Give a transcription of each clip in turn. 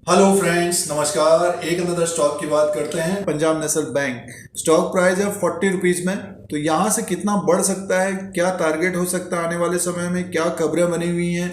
Hello friends, नमस्कार। एक another stock की बात करते हैं। Punjab national bank stock price है 40 रुपीज़ में। तो यहाँ से कितना बढ़ सकता है, क्या टारगेट हो सकता है आने वाले समय में, क्या खबरें बनी हुई हैं,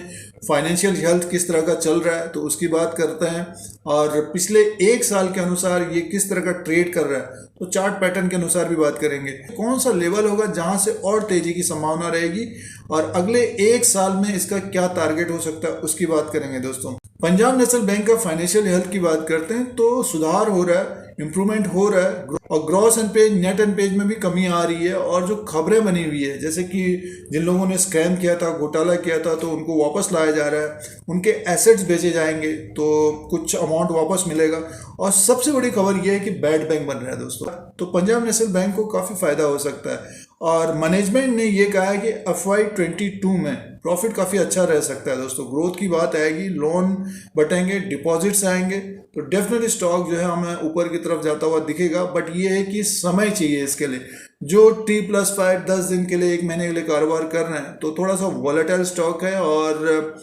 फाइनेंशियल हेल्थ किस तरह का चल रहा है, तो उसकी बात करते हैं। और पिछले एक साल के अनुसार ये किस तरह का ट्रेड कर रहा है, तो चार्ट पैटर्न के अनुसार भी बात करेंगे। कौन सा लेवल होगा जहाँ से और तेजी की संभावना रहेगी, और अगले एक साल में इसका क्या टारगेट हो सकता है उसकी बात करेंगे दोस्तों। पंजाब नेशनल बैंक का फाइनेंशियल हेल्थ की बात करते हैं तो सुधार हो रहा है, इम्प्रूवमेंट हो रहा है, और ग्रॉस एनपेज नेट एनपेज में भी कमी आ रही है। और जो खबरें बनी हुई है, जैसे कि जिन लोगों ने स्कैम किया था, घोटाला किया था, तो उनको वापस लाया जा रहा है, उनके एसेट्स बेचे जाएंगे तो कुछ अमाउंट वापस मिलेगा। और सबसे बड़ी खबर यह है कि बैड बैंक बन रहा है दोस्तों, तो पंजाब नेशनल बैंक को काफ़ी फायदा हो सकता है। और मैनेजमेंट ने ये कहा है कि FY22 में प्रॉफिट काफ़ी अच्छा रह सकता है दोस्तों। ग्रोथ की बात आएगी, लोन बटेंगे, डिपॉजिट्स आएंगे, तो डेफिनेटली स्टॉक जो है हमें ऊपर की तरफ जाता हुआ दिखेगा। बट ये है कि समय चाहिए इसके लिए। जो T+5 10 दिन के लिए, एक महीने के लिए कारोबार कर रहे हैं, तो थोड़ा सा वॉलेटाइल स्टॉक है। और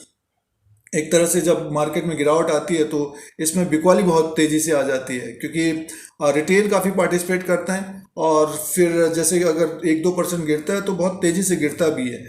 एक तरह से जब मार्केट में गिरावट आती है तो इसमें बिकवाली बहुत तेज़ी से आ जाती है, क्योंकि रिटेल काफ़ी पार्टिसिपेट करते हैं। और फिर जैसे कि अगर 1-2% गिरता है तो बहुत तेज़ी से गिरता भी है।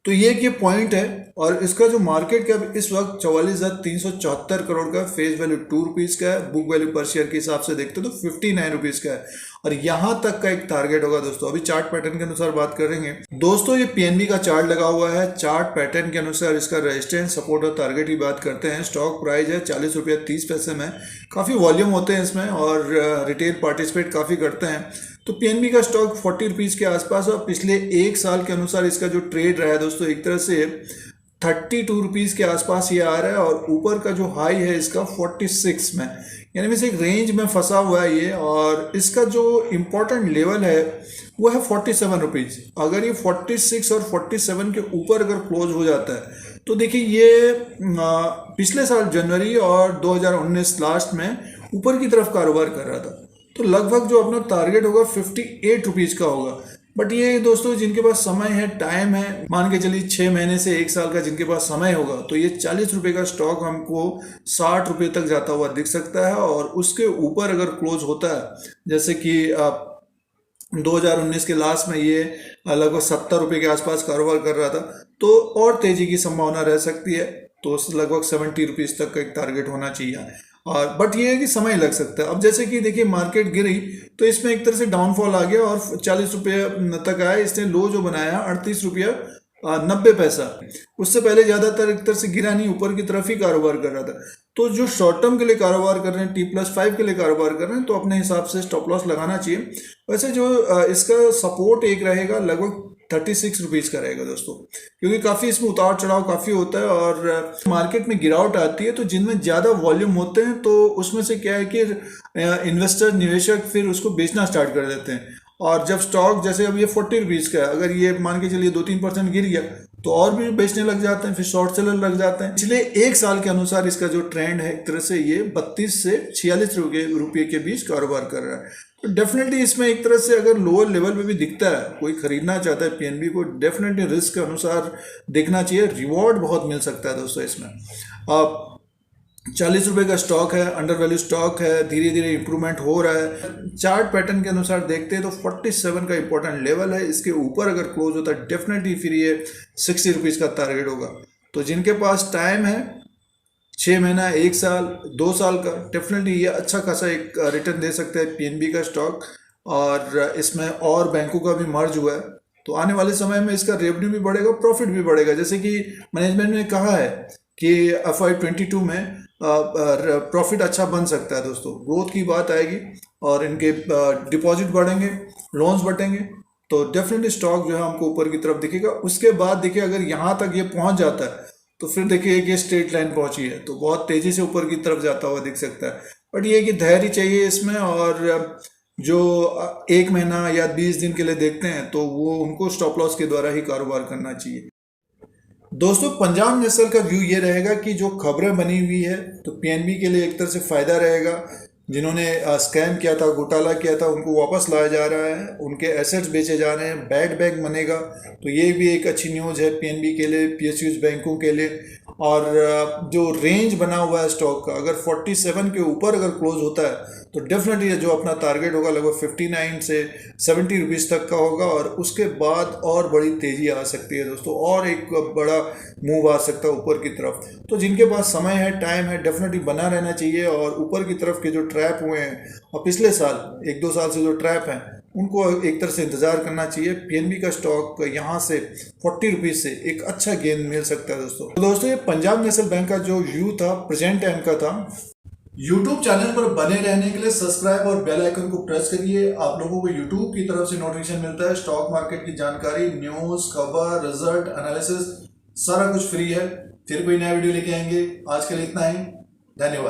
तो ये पॉइंट है। और इसका जो मार्केट कैप इस वक्त 44,374 करोड़ का, फेस वैल्यू 2 रुपीज़ का है, बुक वैल्यू पर शेयर के हिसाब से देखते तो 59 रुपीज़ का है। और यहाँ तक का एक टारगेट होगा दोस्तों। अभी चार्ट पैटर्न के अनुसार बात करेंगे दोस्तों। ये पीएनबी का चार्ट लगा हुआ है। चार्ट पैटर्न के अनुसार इसका रेजिस्टेंस, सपोर्ट और टारगेट की बात करते हैं। स्टॉक प्राइस है 40 रुपये 30 पैसे में। काफ़ी वॉल्यूम होते हैं इसमें और रिटेल पार्टिसिपेट काफ़ी करते हैं। तो पीएनबी का स्टॉक 40 रुपीज़ के आसपास, और पिछले एक साल के अनुसार इसका जो ट्रेड रहा है दोस्तों, एक तरह से 32 रुपीज़ के आसपास ये आ रहा है। और ऊपर का जो हाई है इसका 46 में, यानी वैसे एक रेंज में फंसा हुआ है ये। और इसका जो इम्पोर्टेंट लेवल है वो है 47 रुपीज़। अगर ये 46 और 47 के ऊपर अगर क्लोज हो जाता है तो देखिए ये पिछले साल जनवरी और 2019 लास्ट में ऊपर की तरफ कारोबार कर रहा था। तो लगभग जो अपना टारगेट होगा 58 रुपीज़ का होगा। बट ये दोस्तों, जिनके पास समय है, टाइम है, मान के चलिए 6 महीने से 1 साल का जिनके पास समय होगा, तो ये 40 रुपये का स्टॉक हमको 60 रुपये तक जाता हुआ दिख सकता है। और उसके ऊपर अगर क्लोज होता है, जैसे कि 2019 के लास्ट में ये लगभग 70 रुपये के आसपास कारोबार कर रहा था, तो और तेजी की संभावना रह सकती है। तो लगभग 70 रुपीज़ तक का एक टारगेट होना चाहिए। और बट ये है कि समय लग सकता है। अब जैसे कि देखिए मार्केट गिरी तो इसमें एक तरह से डाउनफॉल आ गया और 40 रुपये तक आया। इसने लो जो बनाया 38 रुपया 90 पैसा। उससे पहले ज़्यादातर एक तरह से गिरा नहीं, ऊपर की तरफ ही कारोबार कर रहा था। तो जो शॉर्ट टर्म के लिए कारोबार कर रहे हैं, T+5 के लिए कारोबार कर रहे हैं, तो अपने हिसाब से स्टॉप लॉस लगाना चाहिए। वैसे जो इसका सपोर्ट एक रहेगा लगभग 36 रुपीज़ का रहेगा दोस्तों, क्योंकि काफ़ी इसमें उतार चढ़ाव काफ़ी होता है। और मार्केट में गिरावट आती है तो जिनमें ज़्यादा वॉल्यूम होते हैं तो उसमें से क्या है कि इन्वेस्टर, निवेशक फिर उसको बेचना स्टार्ट कर देते हैं। और जब स्टॉक, जैसे अब ये 40 रुपीज़ का है, अगर ये मान के चलिए 2-3% गिर गया तो और भी बेचने लग जाते हैं, फिर शॉर्ट सेलर लग जाते हैं। पिछले एक साल के अनुसार इसका जो ट्रेंड है, एक तरह से ये 32 से 46 रुपये के बीच कारोबार कर रहा है। तो डेफिनेटली इसमें एक तरह से अगर लोअर लेवल पे भी दिखता है, कोई खरीदना चाहता है पीएनबी को, डेफिनेटली रिस्क के अनुसार देखना चाहिए। रिवॉर्ड बहुत मिल सकता है दोस्तों इसमें। 40 रुपये का स्टॉक है, अंडर वैल्यू स्टॉक है, धीरे धीरे इंप्रूवमेंट हो रहा है। चार्ट पैटर्न के अनुसार देखते हैं तो 47 का इंपॉर्टेंट लेवल है। इसके ऊपर अगर क्लोज होता है डेफिनेटली फिर ये 60 रुपीज़ का टारगेट होगा। तो जिनके पास टाइम है 6 महीना, 1 साल, 2 साल का, डेफिनेटली ये अच्छा खासा एक रिटर्न दे सकता है पीएनबी का स्टॉक। और इसमें और बैंकों का भी मर्ज हुआ है, तो आने वाले समय में इसका रेवेन्यू भी बढ़ेगा, प्रॉफिट भी बढ़ेगा। जैसे कि मैनेजमेंट ने कहा है कि FY22 में प्रॉफिट अच्छा बन सकता है दोस्तों। ग्रोथ की बात आएगी और इनके डिपॉजिट बढ़ेंगे, लोन्स बढ़ेंगे, तो डेफिनेटली स्टॉक जो है हमको ऊपर की तरफ दिखेगा। उसके बाद देखिए अगर यहाँ तक ये पहुँच जाता है तो फिर देखिए कि स्ट्रेट लाइन पहुंची है तो बहुत तेज़ी से ऊपर की तरफ जाता हुआ दिख सकता है। बट ये कि धैर्य चाहिए इसमें। और जो 1 महीना या 20 दिन के लिए देखते हैं तो वो उनको स्टॉप लॉस के द्वारा ही कारोबार करना चाहिए दोस्तों। पंजाब नेशनल का व्यू ये रहेगा कि जो खबरें बनी हुई है तो पीएनबी के लिए एक तरह से फ़ायदा रहेगा। जिन्होंने स्कैम किया था, घोटाला किया था, उनको वापस लाया जा रहा है, उनके एसेट्स बेचे जा रहे हैं, बैड बैंक बनेगा। तो ये भी एक अच्छी न्यूज़ है पीएनबी के लिए, पीएसयूज बैंकों के लिए। और जो रेंज बना हुआ है स्टॉक का, अगर 47 के ऊपर अगर क्लोज होता है तो डेफिनेटली जो अपना टारगेट होगा लगभग 59 से 70 रुपीज़ तक का होगा, और उसके बाद और बड़ी तेज़ी आ सकती है दोस्तों, और एक बड़ा मूव आ सकता है ऊपर की तरफ। तो जिनके पास समय है, टाइम है, डेफिनेटली बना रहना चाहिए। और ऊपर की तरफ के जो ट्रैप हुए हैं और पिछले साल 1-2 साल से जो ट्रैप हैं, उनको एक तरह से इंतज़ार करना चाहिए। पीएनबी का स्टॉक यहाँ से 40 रुपीज़ से एक अच्छा गेन मिल सकता है दोस्तों। तो दोस्तों ये पंजाब नेशनल बैंक का जो व्यू था प्रेजेंट टाइम का था। यूट्यूब चैनल पर बने रहने के लिए सब्सक्राइब और बेल आइकन को प्रेस करिए। आप लोगों को यूट्यूब की तरफ से नोटिफिकेशन मिलता है। स्टॉक मार्केट की जानकारी, न्यूज़, खबर, रिजल्ट, एनालिसिस सारा कुछ फ्री है। फिर कोई नया वीडियो लेके आएंगे। आज के लिए इतना ही। धन्यवाद।